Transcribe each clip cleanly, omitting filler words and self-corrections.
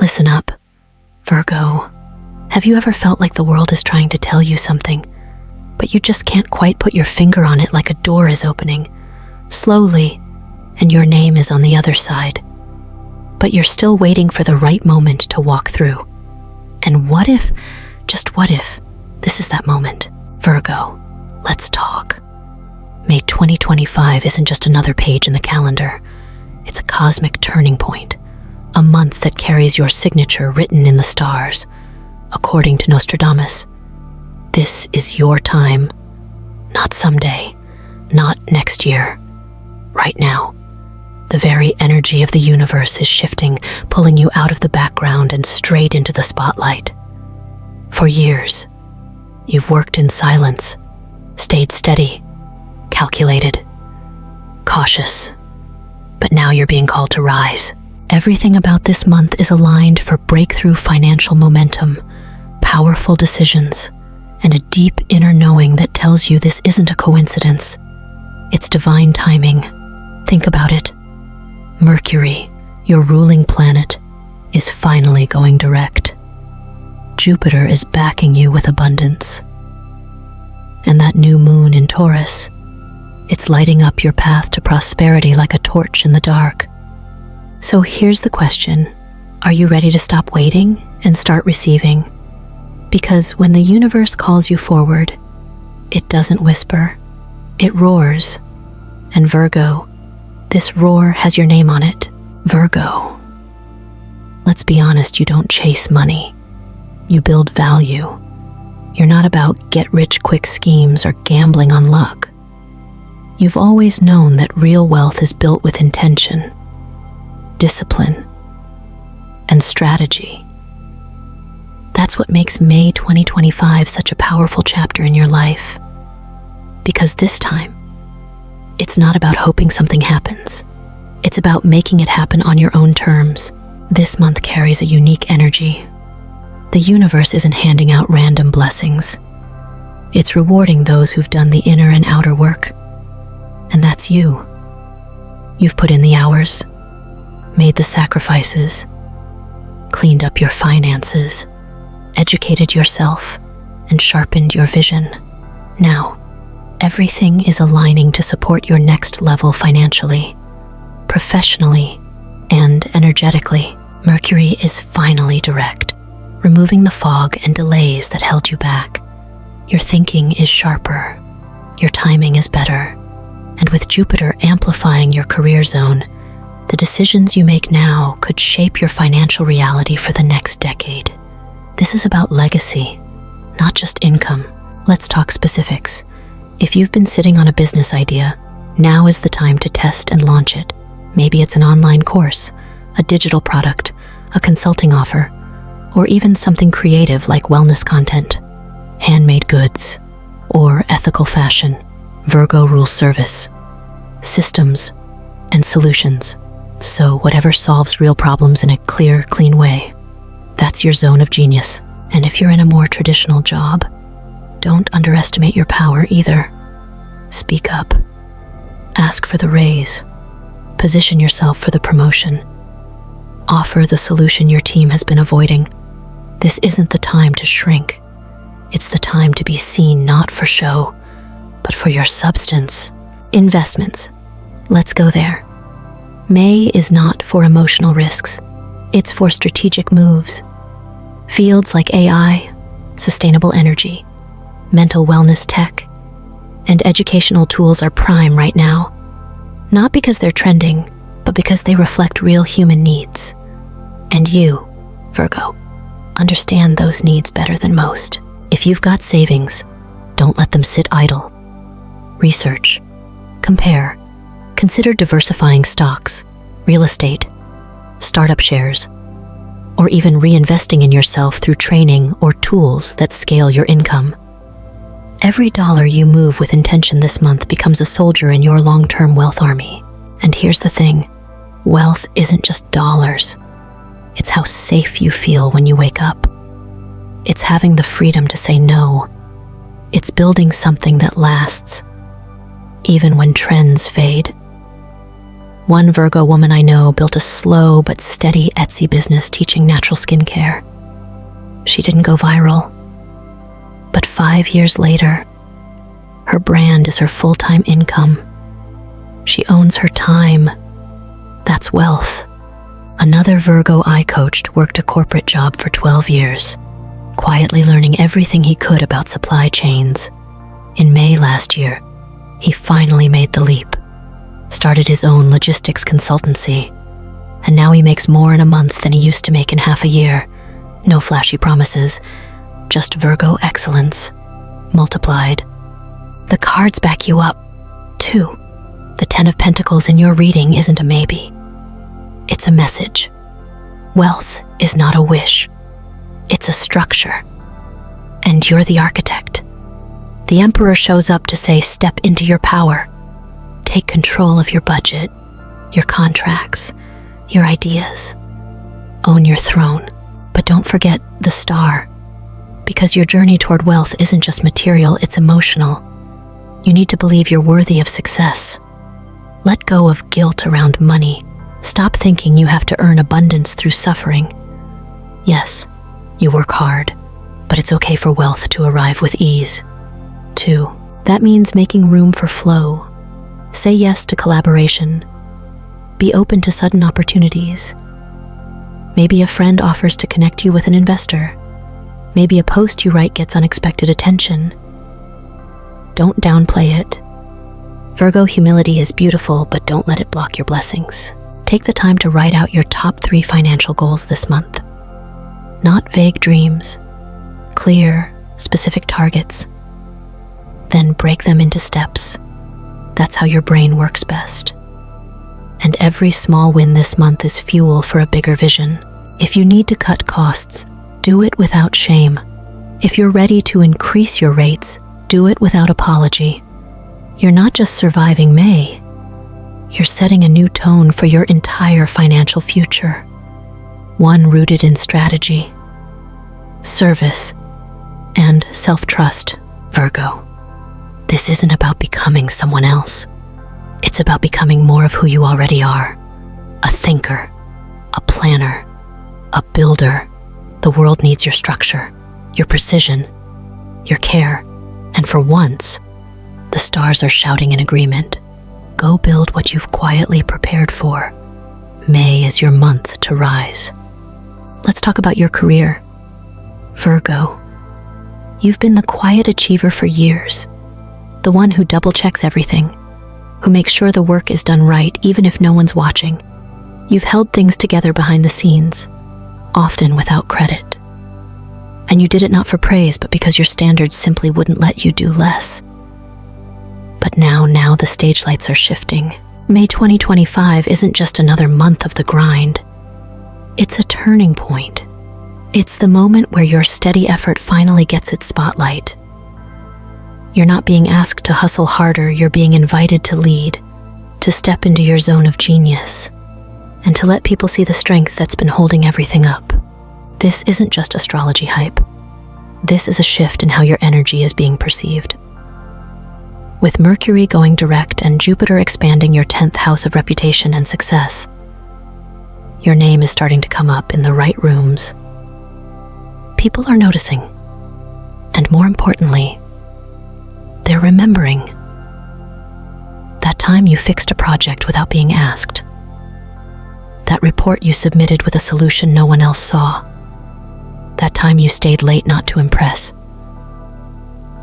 Listen up, Virgo. Have you ever felt like the world is trying to tell you something, but you just can't quite put your finger on it, like a door is opening, slowly, and your name is on the other side, but you're still waiting for the right moment to walk through? And what if, just what if, this is that moment? Virgo, let's talk. May 2025 isn't just another page in the calendar. It's a cosmic turning point, a month that carries your signature written in the stars. According to Nostradamus, this is your time. Not someday, not next year, right now. The very energy of the universe is shifting, pulling you out of the background and straight into the spotlight. For years, you've worked in silence, stayed steady, calculated, cautious. But now you're being called to rise. Everything about this month is aligned for breakthrough financial momentum, powerful decisions, and a deep inner knowing that tells you this isn't a coincidence. It's divine timing. Think about it. Mercury, your ruling planet, is finally going direct. Jupiter is backing you with abundance. And that new moon in Taurus, it's lighting up your path to prosperity like a torch in the dark. So here's the question. Are you ready to stop waiting and start receiving? Because when the universe calls you forward, it doesn't whisper, it roars. And Virgo, this roar has your name on it. Virgo. Let's be honest, you don't chase money. You build value. You're not about get-rich-quick schemes or gambling on luck. You've always known that real wealth is built with intention, discipline, and strategy. That's what makes May 2025 such a powerful chapter in your life. Because this time, it's not about hoping something happens. It's about making it happen on your own terms. This month carries a unique energy. The universe isn't handing out random blessings. It's rewarding those who've done the inner and outer work. And that's you. You've put in the hours, made the sacrifices, cleaned up your finances, educated yourself, and sharpened your vision. Now, everything is aligning to support your next level financially, professionally, and energetically. Mercury is finally direct, removing the fog and delays that held you back. Your thinking is sharper, your timing is better, and with Jupiter amplifying your career zone, the decisions you make now could shape your financial reality for the next decade. This is about legacy, not just income. Let's talk specifics. If you've been sitting on a business idea, now is the time to test and launch it. Maybe it's an online course, a digital product, a consulting offer, or even something creative like wellness content, handmade goods, or ethical fashion. Virgo rules service, systems, and solutions. So whatever solves real problems in a clear, clean way, that's your zone of genius. And if you're in a more traditional job, don't underestimate your power either. Speak up. Ask for the raise. Position yourself for the promotion. Offer the solution your team has been avoiding. This isn't the time to shrink. It's the time to be seen not for show, but for your substance. Investments. Let's go there. May is not for emotional risks. It's for strategic moves. Fields like AI, sustainable energy, mental wellness tech, and educational tools are prime right now. Not because they're trending, but because they reflect real human needs. And you, Virgo, understand those needs better than most. If you've got savings, don't let them sit idle. Research, compare, consider diversifying stocks, real estate, startup shares, or even reinvesting in yourself through training or tools that scale your income. Every dollar you move with intention this month becomes a soldier in your long-term wealth army. And here's the thing, wealth isn't just dollars. It's how safe you feel when you wake up. It's having the freedom to say no. It's building something that lasts, even when trends fade. One Virgo woman I know built a slow but steady Etsy business teaching natural skincare. She didn't go viral. But 5 years later, her brand is her full-time income. She owns her time. That's wealth. Another Virgo I coached worked a corporate job for 12 years, quietly learning everything he could about supply chains. In May last year, he finally made the leap, started his own logistics consultancy, and now he makes more in a month than he used to make in half a year. No flashy promises, just Virgo excellence, multiplied. The cards back you up, too. The 10 of Pentacles in your reading isn't a maybe. It's a message. Wealth is not a wish. It's a structure. And you're the architect. The Emperor shows up to say, step into your power. Take control of your budget, your contracts, your ideas. Own your throne. But don't forget the star. Because your journey toward wealth isn't just material, it's emotional. You need to believe you're worthy of success. Let go of guilt around money. Stop thinking you have to earn abundance through suffering. Yes, you work hard, but it's okay for wealth to arrive with ease. 2. That means making room for flow. Say yes to collaboration. Be open to sudden opportunities. Maybe a friend offers to connect you with an investor. Maybe a post you write gets unexpected attention. Don't downplay it. Virgo, humility is beautiful, but don't let it block your blessings. Take the time to write out your top 3 financial goals this month. Not vague dreams, clear, specific targets. Then break them into steps. That's how your brain works best. And every small win this month is fuel for a bigger vision. If you need to cut costs, do it without shame. If you're ready to increase your rates, do it without apology. You're not just surviving May, you're setting a new tone for your entire financial future. One rooted in strategy, service, and self-trust. Virgo, this isn't about becoming someone else. It's about becoming more of who you already are. A thinker, a planner, a builder. The world needs your structure, your precision, your care, and for once, the stars are shouting in agreement. Go build what you've quietly prepared for. May is your month to rise. Let's talk about your career. Virgo, you've been the quiet achiever for years. The one who double-checks everything, who makes sure the work is done right even if no one's watching. You've held things together behind the scenes, often without credit. And you did it not for praise, but because your standards simply wouldn't let you do less. But now the stage lights are shifting. May 2025 isn't just another month of the grind. It's a turning point. It's the moment where your steady effort finally gets its spotlight. You're not being asked to hustle harder, you're being invited to lead, to step into your zone of genius, and to let people see the strength that's been holding everything up. This isn't just astrology hype. This is a shift in how your energy is being perceived. With Mercury going direct and Jupiter expanding your 10th house of reputation and success, your name is starting to come up in the right rooms. People are noticing, and more importantly, they're remembering. That time you fixed a project without being asked. That report you submitted with a solution no one else saw. That time you stayed late not to impress,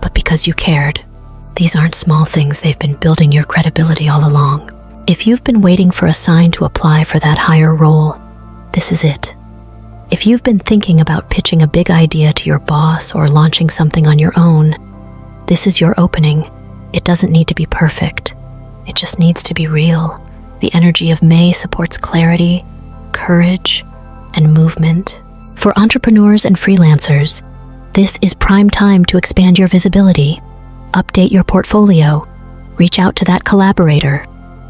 but because you cared. These aren't small things, they've been building your credibility all along. If you've been waiting for a sign to apply for that higher role, this is it. If you've been thinking about pitching a big idea to your boss or launching something on your own, this is your opening. It doesn't need to be perfect. It just needs to be real. The energy of May supports clarity, courage, and movement. For entrepreneurs and freelancers, this is prime time to expand your visibility. Update your portfolio, reach out to that collaborator,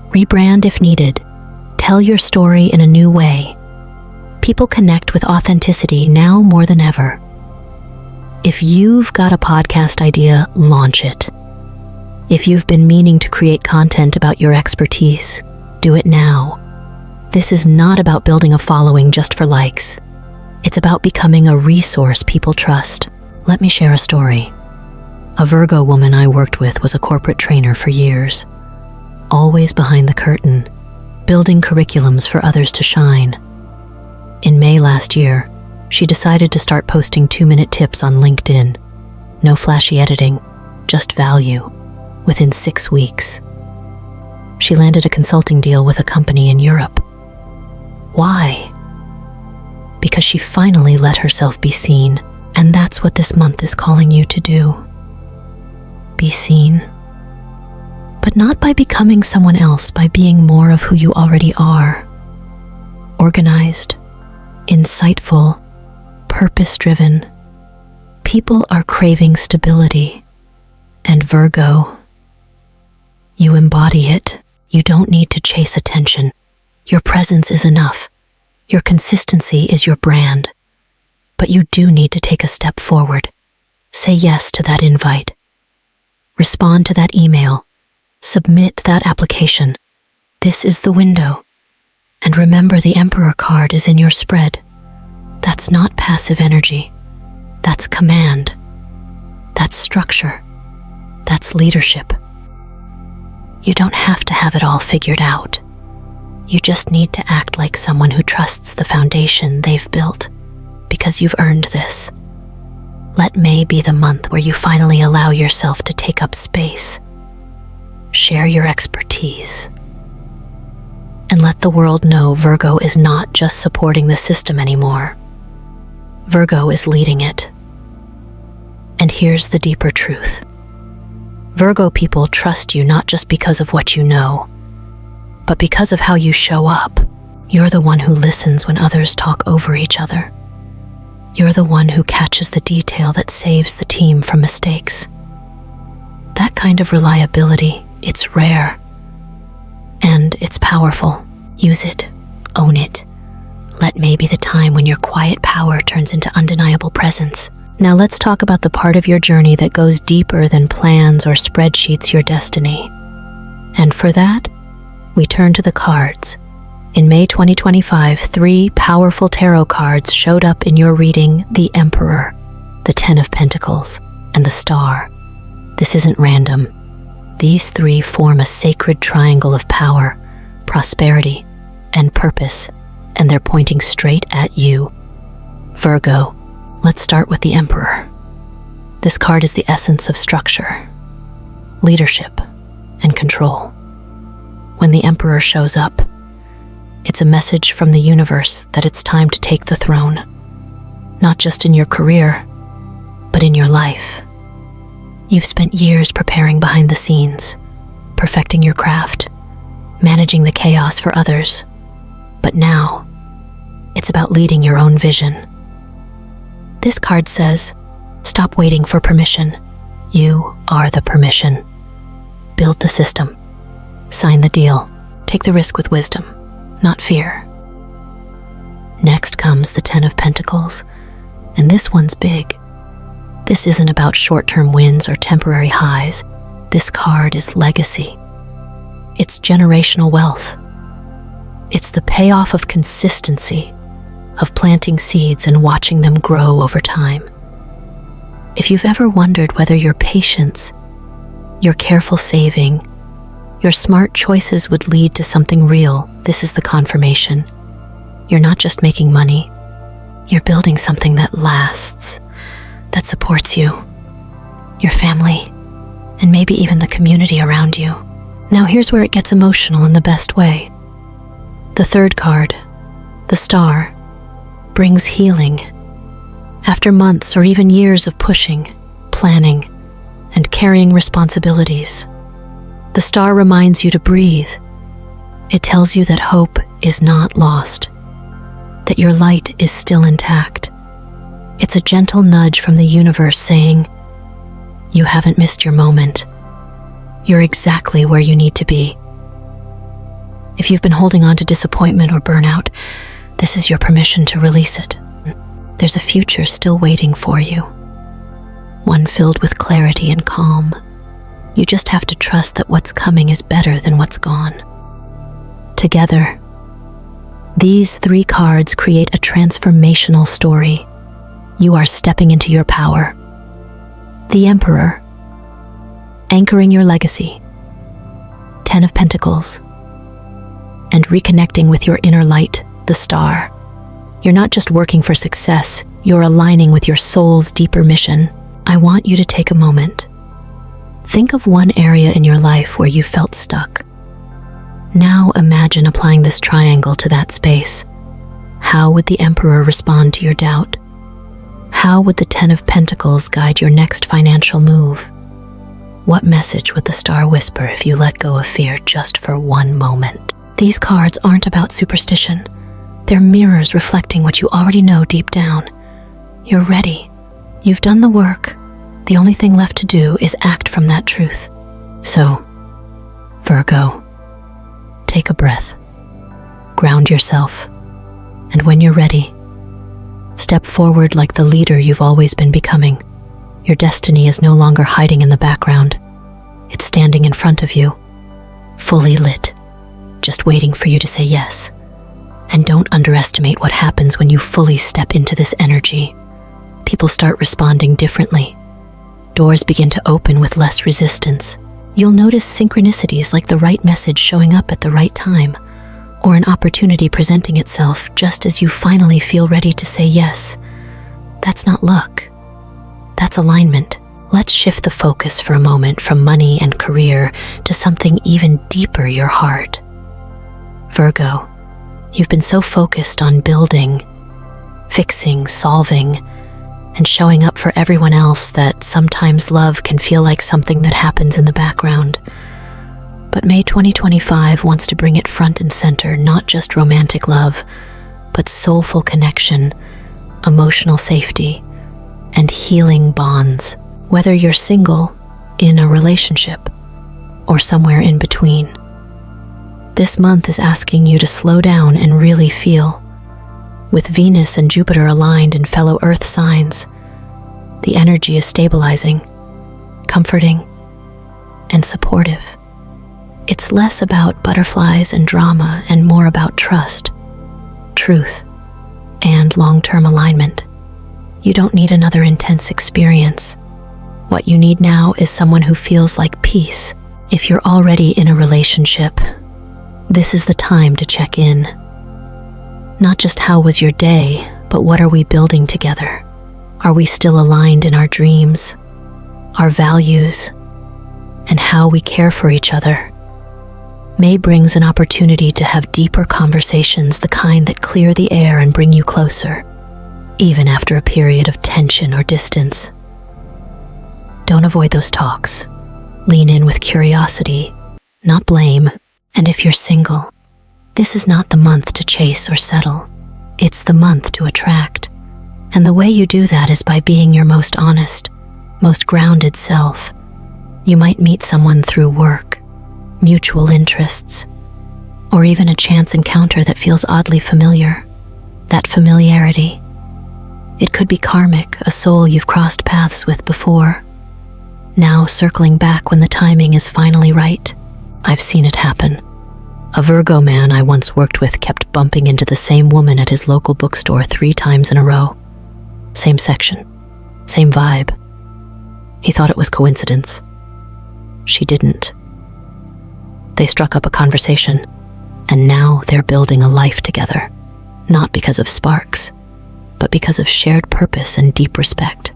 rebrand if needed, tell your story in a new way. People connect with authenticity now more than ever. If you've got a podcast idea, launch it. If you've been meaning to create content about your expertise, Do it now. This is not about building a following just for likes. It's about becoming a resource people trust. Let me share a story. A Virgo woman I worked with was a corporate trainer for years, always behind the curtain, building curriculums for others to shine. In May last year, she decided to start posting 2-minute tips on LinkedIn. No flashy editing, just value, within 6 weeks. She landed a consulting deal with a company in Europe. Why? Because she finally let herself be seen, and that's what this month is calling you to do. Be seen. But not by becoming someone else, by being more of who you already are. Organized, insightful, purpose-driven. People are craving stability. And Virgo, you embody it. You don't need to chase attention. Your presence is enough. Your consistency is your brand. But you do need to take a step forward. Say yes to that invite. Respond to that email. Submit that application. This is the window. And remember, the Emperor card is in your spread. That's not passive energy. That's command. That's structure. That's leadership. You don't have to have it all figured out. You just need to act like someone who trusts the foundation they've built, because you've earned this. Let May be the month where you finally allow yourself to take up space. Share your expertise. And let the world know Virgo is not just supporting the system anymore. Virgo is leading it. And here's the deeper truth. Virgo people trust you not just because of what you know, but because of how you show up. You're the one who listens when others talk over each other. You're the one who catches the detail that saves the team from mistakes. That kind of reliability, it's rare. And it's powerful. Use it. Own it. Let May be the time when your quiet power turns into undeniable presence. Now let's talk about the part of your journey that goes deeper than plans or spreadsheets, your destiny. And for that, we turn to the cards. In May 2025, 3 powerful tarot cards showed up in your reading: the Emperor, the 10 of Pentacles, and the Star. This isn't random. These 3 form a sacred triangle of power, prosperity, and purpose, and they're pointing straight at you. Virgo, let's start with the Emperor. This card is the essence of structure, leadership, and control. When the Emperor shows up, it's a message from the universe that it's time to take the throne, not just in your career, but in your life. You've spent years preparing behind the scenes, perfecting your craft, managing the chaos for others. But now, it's about leading your own vision. This card says, stop waiting for permission. You are the permission. Build the system. Sign the deal. Take the risk with wisdom, not fear. Next comes the 10 of Pentacles, and this one's big. This isn't about short-term wins or temporary highs. This card is legacy. It's generational wealth. It's the payoff of consistency, of planting seeds and watching them grow over time. If you've ever wondered whether your patience, your careful saving, your smart choices would lead to something real, this is the confirmation. You're not just making money. You're building something that lasts, that supports you, your family, and maybe even the community around you. Now here's where it gets emotional in the best way. The third card, the Star, brings healing. After months or even years of pushing, planning, and carrying responsibilities, the Star reminds you to breathe. It tells you that hope is not lost, that your light is still intact. It's a gentle nudge from the universe saying, you haven't missed your moment. You're exactly where you need to be. If you've been holding on to disappointment or burnout, this is your permission to release it. There's a future still waiting for you, one filled with clarity and calm. You just have to trust that what's coming is better than what's gone. Together, these 3 cards create a transformational story. You are stepping into your power. The Emperor, anchoring your legacy. 10 of Pentacles, and reconnecting with your inner light, the Star. You're not just working for success, you're aligning with your soul's deeper mission. I want you to take a moment. Think of one area in your life where you felt stuck. Now imagine applying this triangle to that space. How would the Emperor respond to your doubt? How would the 10 of Pentacles guide your next financial move? What message would the Star whisper if you let go of fear just for one moment? These cards aren't about superstition. They're mirrors reflecting what you already know deep down. You're ready. You've done the work. The only thing left to do is act from that truth. So, Virgo, take a breath. Ground yourself. And when you're ready, step forward like the leader you've always been becoming. Your destiny is no longer hiding in the background. It's standing in front of you, fully lit, just waiting for you to say yes. And don't underestimate what happens when you fully step into this energy. People start responding differently. Doors begin to open with less resistance. You'll notice synchronicities like the right message showing up at the right time, or an opportunity presenting itself just as you finally feel ready to say yes. That's not luck. That's alignment. Let's shift the focus for a moment from money and career to something even deeper, your heart. Virgo, you've been so focused on building, fixing, solving, and showing up for everyone else that sometimes love can feel like something that happens in the background. But May 2025 wants to bring it front and center, not just romantic love, but soulful connection, emotional safety, and healing bonds. Whether you're single, in a relationship, or somewhere in between, this month is asking you to slow down and really feel. With Venus and Jupiter aligned in fellow Earth signs, the energy is stabilizing, comforting, and supportive. It's less about butterflies and drama and more about trust, truth, and long-term alignment. You don't need another intense experience. What you need now is someone who feels like peace. If you're already in a relationship, this is the time to check in. Not just how was your day, but what are we building together? Are we still aligned in our dreams, our values, and how we care for each other? May brings an opportunity to have deeper conversations, the kind that clear the air and bring you closer, even after a period of tension or distance. Don't avoid those talks. Lean in with curiosity, not blame. And if you're single, this is not the month to chase or settle. It's the month to attract. And the way you do that is by being your most honest, most grounded self. You might meet someone through work, mutual interests, or even a chance encounter that feels oddly familiar. That familiarity, it could be karmic, a soul you've crossed paths with before, now circling back when the timing is finally right. I've seen it happen. A Virgo man I once worked with kept bumping into the same woman at his local bookstore 3 times in a row. Same section, same vibe. He thought it was coincidence. She didn't. They struck up a conversation, and now they're building a life together, not because of sparks, but because of shared purpose and deep respect.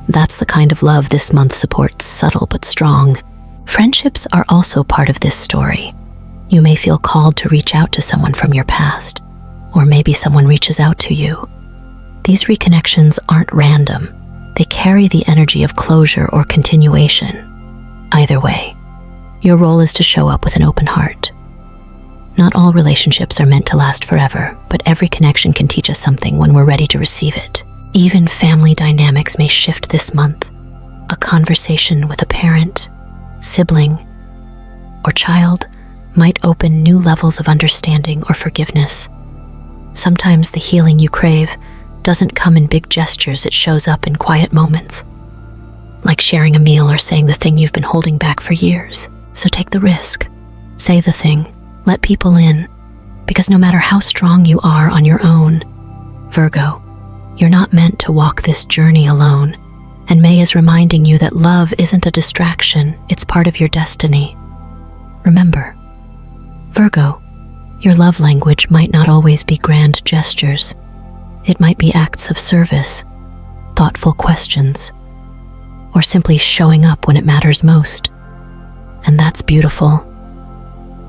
That's the kind of love this month supports, subtle but strong. Friendships are also part of this story. You may feel called to reach out to someone from your past, or maybe someone reaches out to you. These reconnections aren't random. They carry the energy of closure or continuation. Either way, your role is to show up with an open heart. Not all relationships are meant to last forever, but every connection can teach us something when we're ready to receive it. Even family dynamics may shift this month. A conversation with a parent, sibling, or child might open new levels of understanding or forgiveness. Sometimes the healing you crave doesn't come in big gestures, it shows up in quiet moments, like sharing a meal or saying the thing you've been holding back for years. So take the risk. Say the thing. Let people in, because no matter how strong you are on your own, Virgo, you're not meant to walk this journey alone. And May is reminding you that love isn't a distraction, it's part of your destiny. Remember, Virgo, your love language might not always be grand gestures. It might be acts of service, thoughtful questions, or simply showing up when it matters most. And that's beautiful.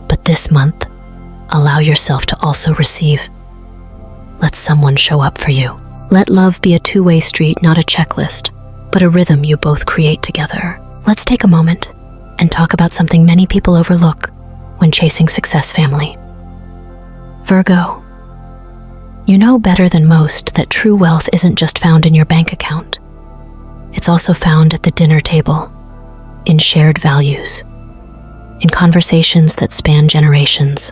But this month, allow yourself to also receive. Let someone show up for you. Let love be a two-way street, not a checklist, but a rhythm you both create together. Let's take a moment and talk about something many people overlook when chasing success, family. Virgo, you know better than most that true wealth isn't just found in your bank account. It's also found at the dinner table, in shared values, in conversations that span generations.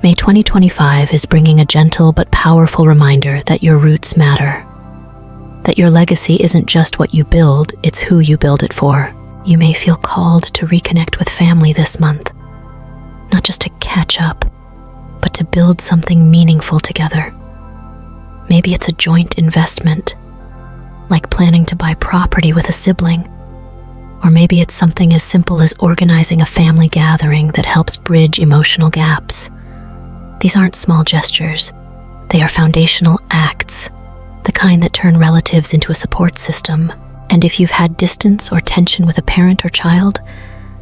May 2025 is bringing a gentle but powerful reminder that your roots matter, that your legacy isn't just what you build, it's who you build it for. You may feel called to reconnect with family this month, not just to catch up, but to build something meaningful together. Maybe it's a joint investment, like planning to buy property with a sibling, or maybe it's something as simple as organizing a family gathering that helps bridge emotional gaps. These aren't small gestures, they are foundational acts, the kind that turn relatives into a support system. And if you've had distance or tension with a parent or child,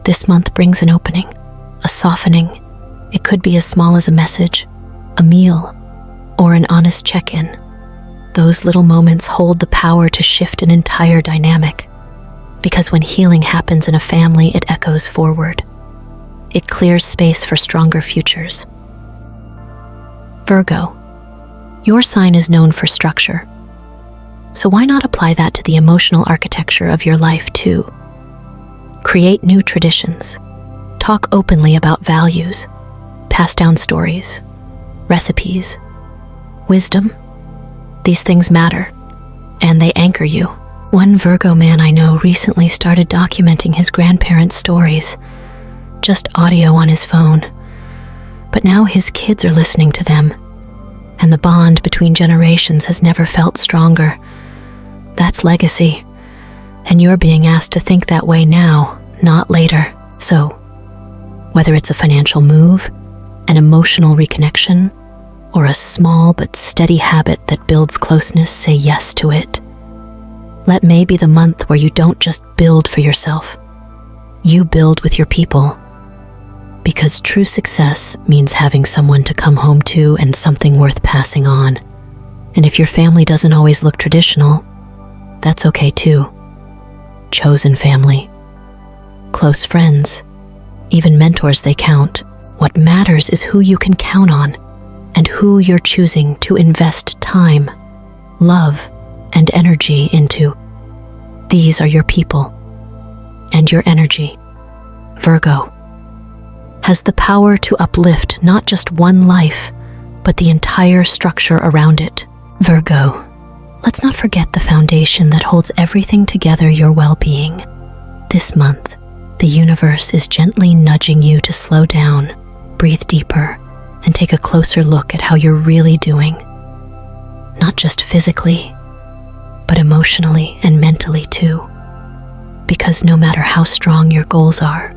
this month brings an opening, a softening. It could be as small as a message, a meal, or an honest check-in. Those little moments hold the power to shift an entire dynamic, because when healing happens in a family, it echoes forward. It clears space for stronger futures. Virgo, your sign is known for structure, so why not apply that to the emotional architecture of your life too? Create new traditions, talk openly about values, pass down stories, recipes, wisdom. These things matter, and they anchor you. One Virgo man I know recently started documenting his grandparents' stories, just audio on his phone. But now his kids are listening to them, and the bond between generations has never felt stronger. That's legacy, and you're being asked to think that way now, not later. So, whether it's a financial move, an emotional reconnection, or a small but steady habit that builds closeness, say yes to it. Let May be the month where you don't just build for yourself, you build with your people. Because true success means having someone to come home to and something worth passing on. And if your family doesn't always look traditional, that's okay too. Chosen family, close friends, even mentors, they count. What matters is who you can count on and who you're choosing to invest time, love, and energy into. These are your people, and your energy, Virgo, has the power to uplift not just one life, but the entire structure around it. Virgo, let's not forget the foundation that holds everything together, your well-being. This month, the universe is gently nudging you to slow down, breathe deeper, and take a closer look at how you're really doing. Not just physically, but emotionally and mentally too. Because no matter how strong your goals are,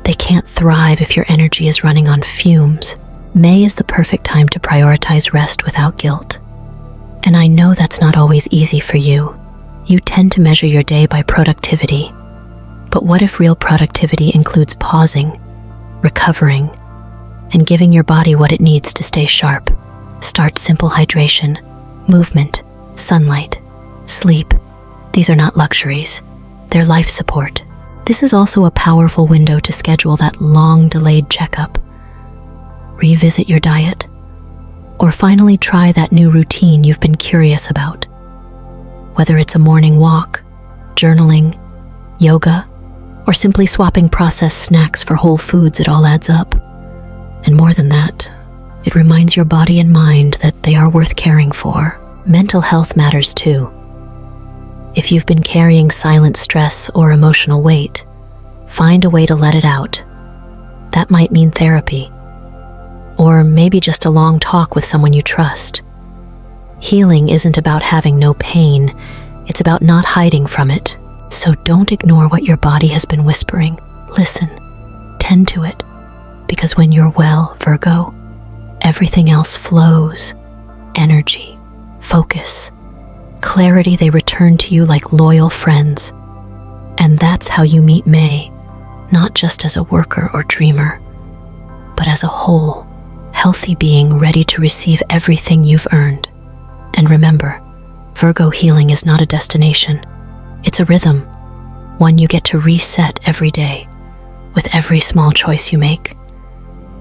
they can't thrive if your energy is running on fumes. May is the perfect time to prioritize rest without guilt. And I know that's not always easy for you. You tend to measure your day by productivity. But what if real productivity includes pausing, recovering, and giving your body what it needs to stay sharp? Start simple: hydration, movement, sunlight, sleep. These are not luxuries, they're life support. This is also a powerful window to schedule that long-delayed checkup. Revisit your diet, or finally try that new routine you've been curious about. Whether it's a morning walk, journaling, yoga, or simply swapping processed snacks for whole foods, it all adds up. And more than that, it reminds your body and mind that they are worth caring for. Mental health matters too. If you've been carrying silent stress or emotional weight, find a way to let it out. That might mean therapy, or maybe just a long talk with someone you trust. Healing isn't about having no pain, it's about not hiding from it. So don't ignore what your body has been whispering. Listen, tend to it, because when you're well, Virgo, everything else flows. Energy, focus, clarity, they return to you like loyal friends. And that's how you meet May, not just as a worker or dreamer, but as a whole, healthy being ready to receive everything you've earned. And remember, Virgo, healing is not a destination. It's a rhythm, one you get to reset every day with every small choice you make.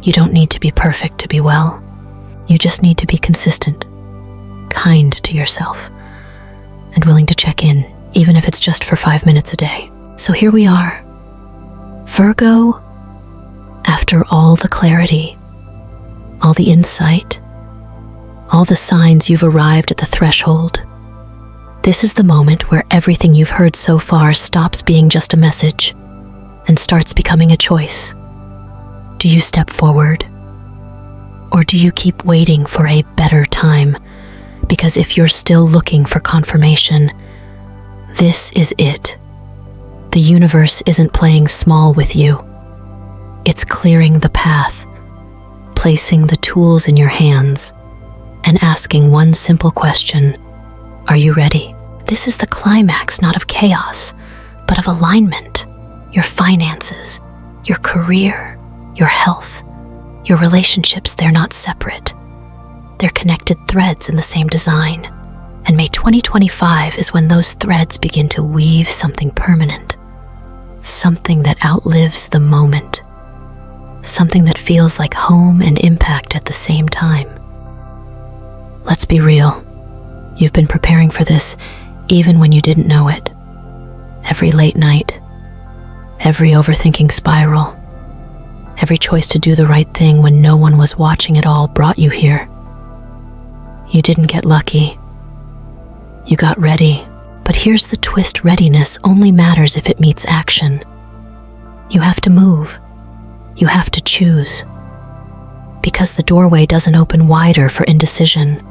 You don't need to be perfect to be well. You just need to be consistent, kind to yourself, and willing to check in, even if it's just for 5 minutes a day. So here we are, Virgo, after all the clarity, all the insight, all the signs, you've arrived at the threshold. This is the moment where everything you've heard so far stops being just a message and starts becoming a choice. Do you step forward? Or do you keep waiting for a better time? Because if you're still looking for confirmation, this is it. The universe isn't playing small with you. It's clearing the path, placing the tools in your hands, and asking one simple question: are you ready? This is the climax, not of chaos, but of alignment. Your finances, your career, your health, your relationships, they're not separate. They're connected threads in the same design. And May 2025 is when those threads begin to weave something permanent, something that outlives the moment, something that feels like home and impact at the same time. Let's be real. You've been preparing for this even when you didn't know it. Every late night, every overthinking spiral, every choice to do the right thing when no one was watching it all brought you here. You didn't get lucky. You got ready. But here's the twist: readiness only matters if it meets action. You have to move. You have to choose. Because the doorway doesn't open wider for indecision.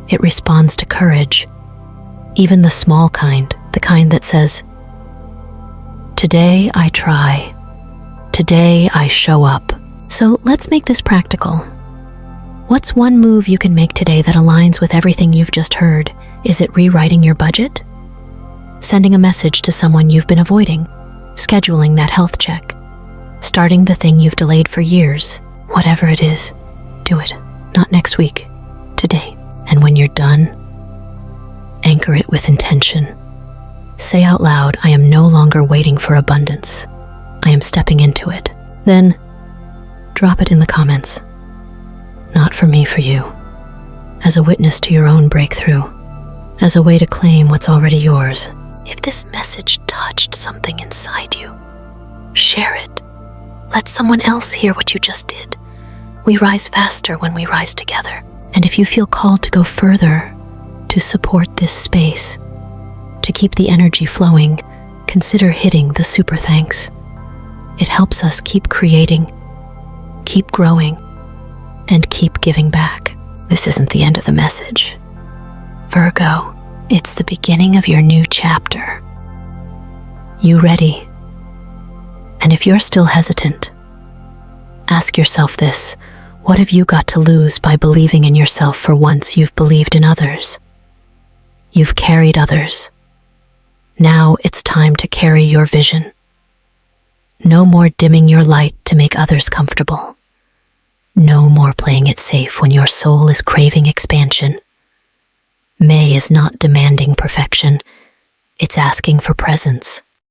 It responds to courage. Even the small kind, the kind that says, "Today I try. Today I show up." So let's make this practical. What's one move you can make today that aligns with everything you've just heard? Is it rewriting your budget? Sending a message to someone you've been avoiding? Scheduling that health check? Starting the thing you've delayed for years? Whatever it is, do it. Not next week, today. And when you're done, anchor it with intention. Say out loud, "I am no longer waiting for abundance. I am stepping into it." Then, drop it in the comments. Not for me, for you. As a witness to your own breakthrough. As a way to claim what's already yours. If this message touched something inside you, share it. Let someone else hear what you just did. We rise faster when we rise together. And if you feel called to go further, to support this space, to keep the energy flowing, consider hitting the super thanks. It helps us keep creating, keep growing, and keep giving back. This isn't the end of the message, Virgo. It's the beginning of your new chapter. You ready? And if you're still hesitant, ask yourself this: what have you got to lose by believing in yourself for once you've believed in others? You've carried others. Now it's time to carry your vision. No more dimming your light to make others comfortable. No more playing it safe when your soul is craving expansion. May is not demanding perfection. It's asking for presence.